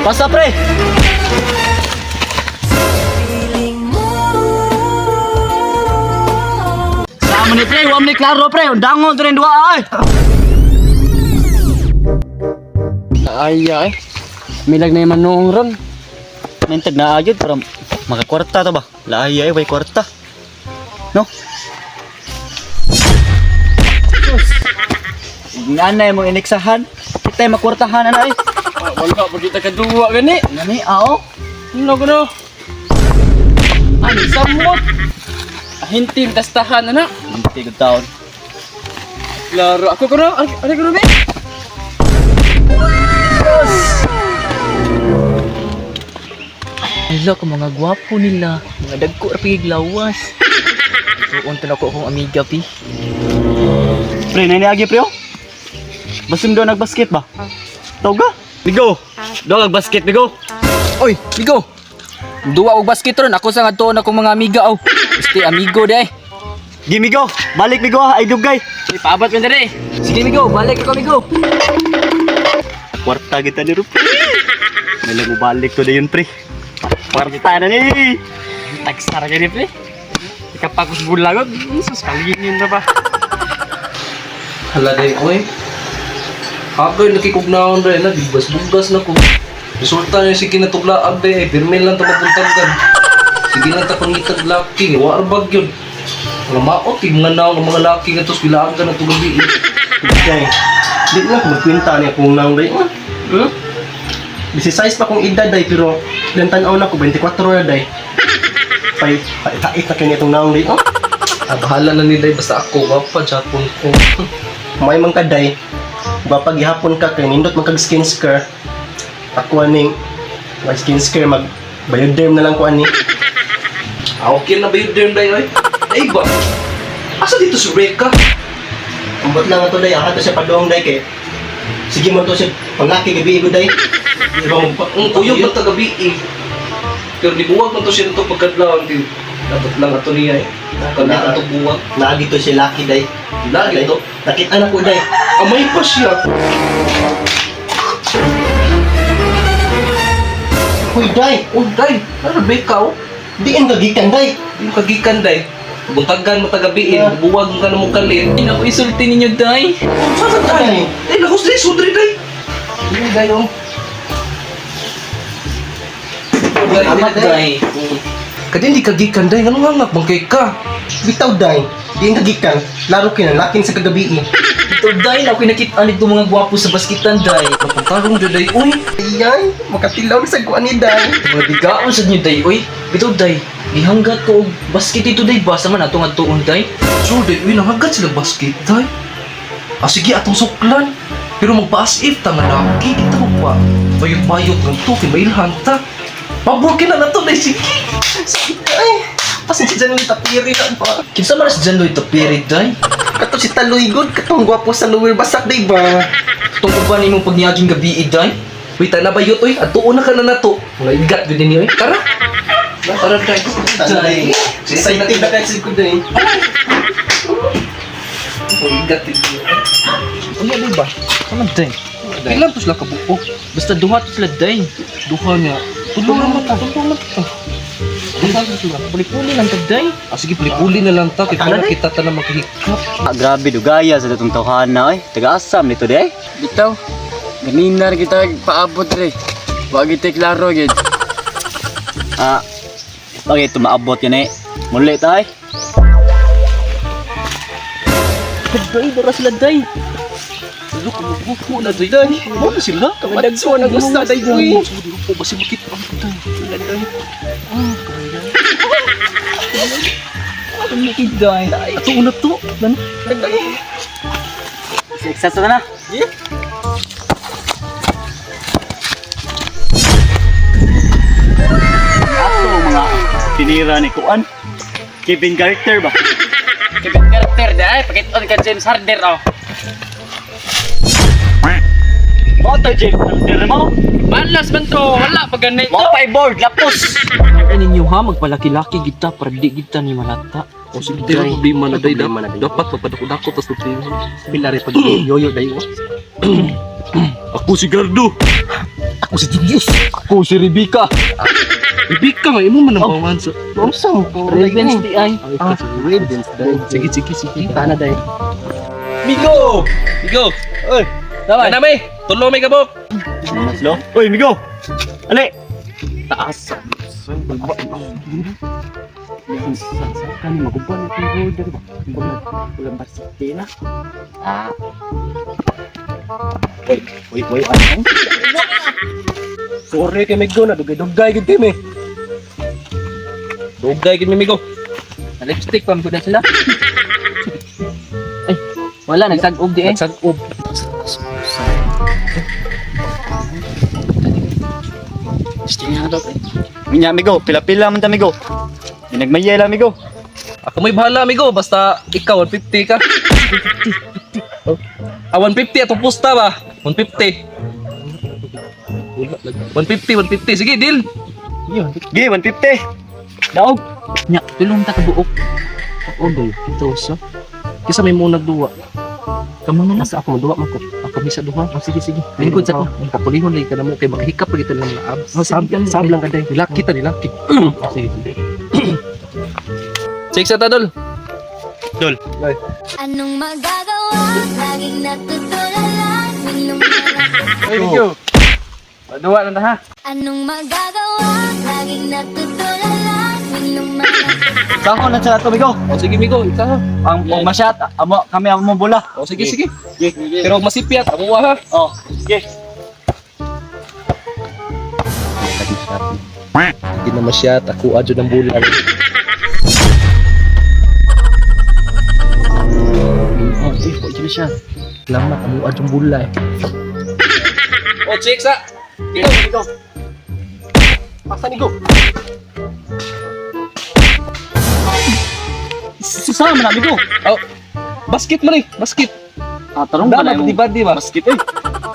Basta pre. Sama ni pre, wam ni klaro pre, undangon to rin dua ay. Ay. Milag na yung manong ron. Mentag na ayod para makakwarta to ba? Laay way kwarta. No? Nanay mo iniksahan. Kita makwartahan na ay. Wala pa kita kadua gani. Gani ao. Ano ko no? Ano samot? Hintim tastahan na. Hindi ko taon. Laro ako ko no. Ano ko no be? Hello ka mga gwapo nila, mga dagko rapig lawas. So unta na ko akong amiga pi. Pre, naniagi pre oh. Basim daw nagbasket ba? Tawag ka? Bigo! Daw nagbasket, Bigo! Oy, Migo. Duwa og basket ron ako sa ngadto na akong mga amiga oh. Este amigo day. Gi, Bigo! Balik, Bigo ha! Ay dugay! Uy, paabot man dere. Sige Migo, balik ako Migo. Kwarta kita ni Rupi! May lang balik to na yun, pre. Kwarta na ni! Tagsara gani pre. Ikapakos bulagot. Sus kalingin na ba? Hala day, oy. Habay nakikugnaon rin na, bugas na ko. Resulta niya sige natuglaag day, pirmin lang ito mapuntagan. Sige lang ito pangitag laki, warbag yun. Mga maot, yung mga naong ng mga laki nga ito, bilaan ka na ito gabi. Okay. Di na ako magkwenta niya kung nang day. Bisi-size pa kong edad day, pero ilang tanaw na ko, 24 na day. Pait na kanya itong naong day. Bahala na ni day, basta ako, wapa, Japon ko. May mga kaday, pag gihapon ka kay nindot magkag skin scare. Ako aning may skin scare mag bioderm na lang ko ani. Okay na ba yung derm day, oy? Ay ba? Asa dito si Reka? Ambot lang ato day, aha to siya padong day kay. Sige mo to siya panglaki gabi ko day. Di ba mo Ang uyog ng tagabi eh. Pero di buwag man to siya ito pagkadlawan. Dapat lang ato niya eh. Kanya ito buwag. naagi to siya laki day. Lagi to. Nakita na ko day. Amay pa siya. Hoy day, Oh, day. Ano ba ikaw? di ang gagikan day. Di mo kagikan, day. Buntagan mo tagabiin. Buwag mo ka na mong kalit. Ay naku isulti ninyo day. Saan ka day? Day, lakos day. Sudri, day. Day, day, oh. Day, Amat day. Kadi hindi kagikan, day. Anong hangak? Bangkay ka. Bitaw day, di ang gagikan. Laro kinalakin sa kagabi. Ito day na ako nakita nito mga gwapo sa basketan day. Napakarong, day, uy. Ayan, makatilaw na sa kuan ni day. Mga bigaon sa inyo day oy. Bitaw day. Gihanggat ko og basket ito day basa man atong adtuon day. So, day, uy, nangagad sila basket, day. Sige, atong suklan. Pero magpa-as-if, tanga lagi. Kita mo pa. Bayot-bayot ng to, kimailhan ta. Pabukin na to, day, sige. Ay, pasin si Jan tapiri na ba? Kinsa man sa Janloy tapirid day? Kato si Taloy good, katong gwapo sa lower basak day ba? Tungkol ba nimong pagniaging gabi day? Uy, tayo na bayot, uy. Atuon na ka na to. Mga igat, gud niyo, eh. Tara. Tara, day. Tanay. Excited na kasi ko day. Mga igat, niyo. Ano day ba? Sama day. Ilan to sila kabuo? Basta duha to sila day. Duha niya. Tulungan mo ta, tulungan mo ta. Puli-puli lang to day. Sige, puli-puli na lang ta. Kaya para kita ta na maghikap. Grabe dugaya sa datong tawhana ay. Taga-asam nito day. Bitaw. Ganinar kita paabot re. Wa kita klaro gid. Bagay ito maabot yan eh. Muli tay. Day dara sila day. Look, kumukuha na day. Ano na sila? Kamadagso na gusto day uy. Hindi ko po kasi makita ang day. Day. Ano kid day? Ato una to. Success na na. Ato mga tinira ni Kuan. Kevin Carter ba? Kevin Carter day. Pakit-on ka James Harden oh. Moto James Carter mo. Malas man to. Wala pag ganito. Mo pa board lapos. Ay ninyo ha, magpalaki-laki kita para di kita ni malata. O sige, di mo problema na day. Dapat mapadako-dako tas tutingo. Pilari pag yoyo dayo. Ako si Gardo. Ako si Julius. Ako si Rebecca. Ibig ka nga, imo man ang bawan sa... Usang ko. Ravens di ay. Ravens dayo. Sige, sige, sige. Tana dayo. Migo! Migo! Oy, tama. Kanami! Tulo may kabok! Maslo. Uy, Migo. Ali. Taas. Kan maguban itong border ba? Bulan varsity na. Uy, ano? Sorry kay Migo na dugay-dugay gid kami. Dugay gid mi Migo. Lipstick pa na sila. Ay, wala nagsag-og di eh. Nagsag-ob. Stinga daw. Minya, Migo. Pila-pila man ta, Migo. Dinagmayay lang, Migo. Ako may bahala Migo, basta ikaw 150 ka. 150 atong pusta ba? 150. 150. Sige, deal. Gi, 150. Daog. Nya, tulong ta ka buok. Oo, doy. Ito so. Kisa may muna duwa. Kamu na lang. Masa ako duwa man ko. Ako misa duha. Oh, sige, sige. Lingkod sa ko. Ang papulihon lagi ka na mo kay makahikap pa kita lang na abs. Oh, sige, Sab lang ka day. Nilaki ta nilaki. Sige, sige. Check sa tadol. Dol. Anong magagawa? Laging natutulala. Ay, Migo. Duwa na ha. Anong magagawa? Laging natutulala. Sako na sa ato, Migo. O sige Migo, ikaw. Ang masyat, kami ang bola. O sige, sige. Gi. Pero masipyat, ako ha. Oh, gi. Hindi na masyat, ako adyo ng bulan. Oh, uy, na siya. Salamat, ako adyo ng bulan. O, check sa. Migo. Asa ni Go? Susama na, Migo. Oh, basket man eh, basket. Tarong ka na Dama, yung di ba? basket, eh.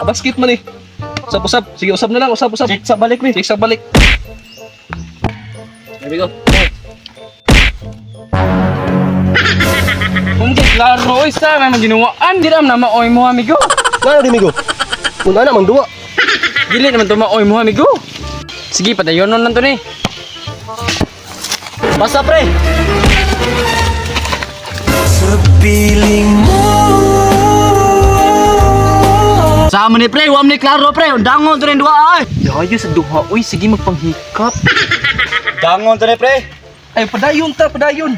Basket man eh. Usap. Sige, usap na lang, usap. Check sa balik, we. Check sa balik. There we go. Kung di klaro, isa may maginuwaan. Di naman na maoy mo, amigo. Ngano di Migo? Una na mang duwa. Dili naman to maoy mo, amigo. Sige, padayon nun lang to ni. Basta, pre. Sama ni pre, wam ni klaro pre, dangon to rin dua ay. Dayo sa duha, uy, sige magpanghikap. Dangon to rin pre. Ay, padayon ta, padayon.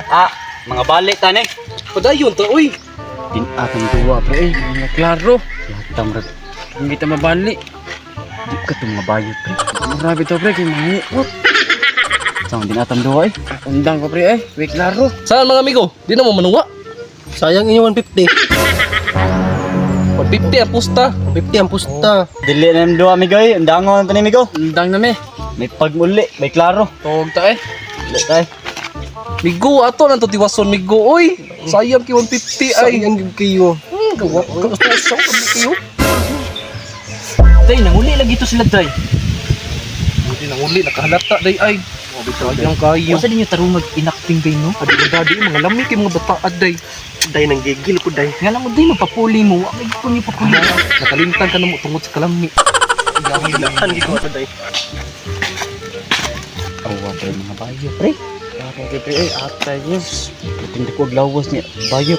Mga balik ta ni. Padayon ta, uy. Tinatang dua pre, Mga klaro, latam rag. hindi ta mabali. Di ka itong mabayot pre. Marami to pre, kay manguot. Sama tinatang dua eh. Undang ko pre, uy, klaro. Saan mga amigo? Di na mo manuwa. Sayang inyo 150. 150 ang pusta. 150 ang pusta. Dili na yung dua amigo eh, dangon to ni amigo. Undang na me. May pagmuli, may klaro. Tawag ta eh. Dili tayo. Migo, ato lang to tiwason, migo. Uy, sayang ki 150 ay. Sayang gid kayo. Gawa ka. Gusto kayo. Day, nanguli lagi to sila, day. Hindi nang uli, nakahalata, day ay. Sayang kayo. Masa din yung tarong mag-inacting day, no? Adi mo dadi, mga lamig yung mga bataad, day. Day nang gigil ko day. Nga lang mo, day, magpapuli mo. Ay, ko niyo papuli. Nakalimtan ka na mo tungod sa kalami. Gilahan gid ko ato day. Awa pre mga bayot pre. Klaro pre eh, atay niyo. Hindi ko lawas niya, bayot.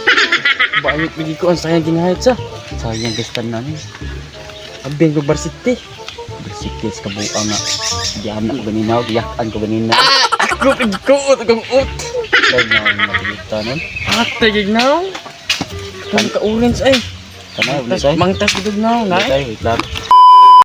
Bayot bigi ko, ang sayang ginahit sa. Sayang gestan na ni. Abeng ko varsity. Varsity sa kabuang nga. Diyan na ko ganinaw, giyakan ko ganina. Ako, pagkuot, akong ut. Kaya na mabilita nun. Ate, gignaw. Kang ka-orange ay. Kana, ulit tayo. Mangtas gignaw, Ulit na tayo, wait lang.